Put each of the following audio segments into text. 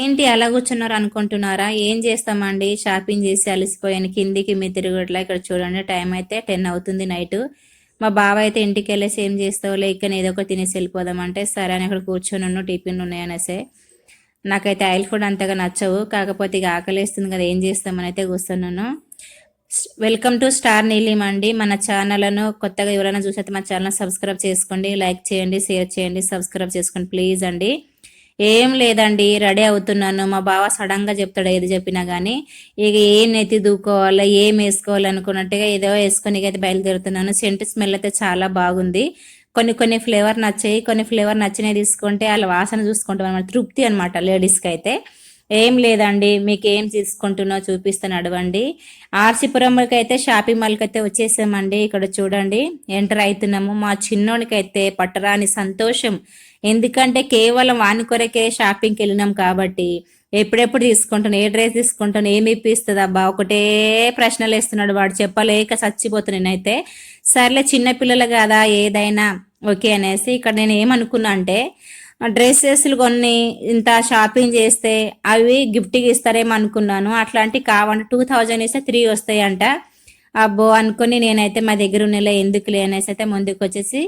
ఏంటి అలా కూర్చున్నారు అనుకుంటున్నారా? ఏం చేస్తామండి, షాపింగ్ చేసి అలసిపోయాను. కిందికి మీ తిరుగుట్లా ఇక్కడ చూడండి, టైం అయితే 10 అవుతుంది నైట్. మా బావ అయితే ఇంటికి వెళ్ళేసి ఏం చేస్తావులే ఇక్కడ ఏదో ఒకటి తినేసి వెళ్ళిపోదామంటే సరే అని అక్కడ కూర్చొని టిఫిన్ ఉన్నాయనేసే. నాకైతే ఆయిల్ ఫుడ్ అంతగా నచ్చవు, కాకపోతే ఇక ఆకలిస్తుంది కదా ఏం చేస్తామని అయితే కూర్చున్నాను. వెల్కమ్ టు స్టార్ నీలిమ్ అండి. మన ఛానల్ను కొత్తగా ఎవరైనా చూసైతే మన ఛానల్ సబ్స్క్రైబ్ చేసుకోండి, లైక్ చేయండి, షేర్ చేయండి, సబ్స్క్రైబ్ చేసుకోండి ప్లీజ్ అండి. ఏం లేదండి, రెడీ అవుతున్నాను. మా బావ సడన్గా చెప్తాడు ఏది చెప్పినా కానీ. ఇక ఏం నెత్తి దూకోవాలా ఏం వేసుకోవాలి అనుకున్నట్టుగా ఏదో వేసుకొని అయితే బయలుదేరుతున్నాను. సెంట్ స్మెల్ అయితే చాలా బాగుంది. కొన్ని ఫ్లేవర్ నచ్చాయి, కొన్ని ఫ్లేవర్ నచ్చినవి తీసుకుంటే వాళ్ళ వాసన చూసుకుంటాం అనమాట, తృప్తి అనమాట లేడీస్కి అయితే. ఏం లేదండి, మీకు ఏం తీసుకుంటున్నా చూపిస్తాను అడవండి. ఆర్సిపురంకి అయితే షాపింగ్ మాల్కి అయితే వచ్చేసామండి. ఇక్కడ చూడండి ఎంటర్ అవుతున్నాము. మా చిన్నోనికైతే పట్టరాని సంతోషం, ఎందుకంటే కేవలం వాని కొరకే షాపింగ్కి వెళ్ళినాం కాబట్టి. ఎప్పుడెప్పుడు తీసుకుంటాను, ఏ డ్రెస్ తీసుకుంటాను, ఏమి ఇప్పిస్తుంది అబ్బా ఒకటే ప్రశ్నలు వేస్తున్నాడు వాడు, చెప్పలేక చచ్చిపోతున్నా నేనైతే. సర్లే చిన్నపిల్లలు కదా ఏదైనా ఓకే అనేసి ఇక్కడ నేను ఏమనుకున్నా అంటే డ్రెస్సెస్లు కొన్ని ఇంత షాపింగ్ చేస్తే అవి గిఫ్ట్కి ఇస్తారేమో అనుకున్నాను. అట్లాంటివి కావండి, 2000 ఇస్తే 3 వస్తాయంట. అబ్బో అనుకుని నేనైతే మా దగ్గర ఉన్నలే ఎందుకులే అనేసి అయితే ముందుకు వచ్చేసి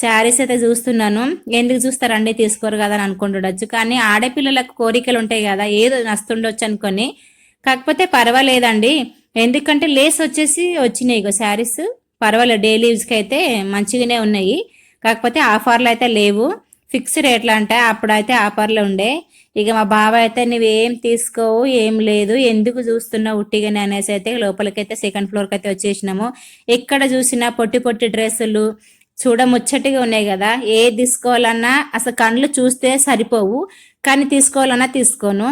శారీస్ అయితే చూస్తున్నాను. ఎందుకు చూస్తారండి తీసుకోరు కదా అని అనుకుంటుండొచ్చు, కానీ ఆడపిల్లలకు కోరికలు ఉంటాయి కదా, ఏదో నస్తుండొచ్చు అనుకొని. కాకపోతే పర్వాలేదండి, ఎందుకంటే లేస్ వచ్చేసి వచ్చినాయి ఇగో శారీస్. పర్వాలేదు, డైలీ యూజ్కి అయితే మంచిగానే ఉన్నాయి. కాకపోతే ఆఫర్లు అయితే లేవు, ఫిక్స్ రేట్లు అంటే అప్పుడైతే ఆఫర్లు ఉండే. ఇక మా బావ అయితే నువ్వేం తీసుకోవు ఏం లేదు ఎందుకు చూస్తున్నావు ఉట్టిగానే అనేసి అయితే లోపలికైతే సెకండ్ ఫ్లోర్కి అయితే వచ్చేసినాము. ఎక్కడ చూసినా పొట్టి పొట్టి డ్రెస్సులు చూడముచ్చటిగా ఉన్నాయి కదా, ఏది తీసుకోవాలన్నా అసలు కళ్ళు చూస్తే సరిపోవు, కానీ తీసుకోవాలన్నా తీసుకోను.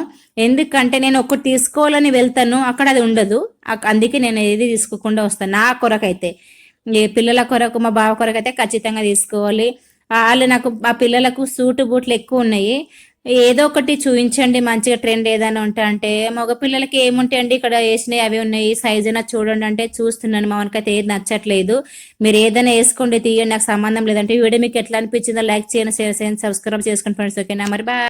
ఎందుకంటే నేను ఒకటి తీసుకోవాలని వెళ్తాను, అక్కడ అది ఉండదు. అందుకే నేను ఏది తీసుకోకుండా వస్తాను. నా కొరకైతే ఈ పిల్లల కొరకు మా బావ కొరకు అయితే ఖచ్చితంగా తీసుకోవాలి. వాళ్ళు నాకు ఆ పిల్లలకు సూటు బూట్లు ఎక్కువ ఉన్నాయి, ఏదో ఒకటి చూపించండి మంచిగా ట్రెండ్ ఏదైనా ఉంటా అంటే. మగ పిల్లలకి ఏముంటాయండి ఇక్కడ వేసినాయి అవి ఉన్నాయి, సైజ్ అయినా చూడండి అంటే చూస్తున్నాను. మా మనకైతే ఏది నచ్చట్లేదు. మీరు ఏదైనా వేసుకోండి తీయండి, నాకు సంబంధం లేదంటే. వీడియో మీకు ఎట్లా అనిపించిందో లైక్ చేయండి, షేర్ చేయండి, సబ్స్క్రైబ్ చేసుకోండి ఫ్రెండ్స్. ఓకేనా మరి బాయ్.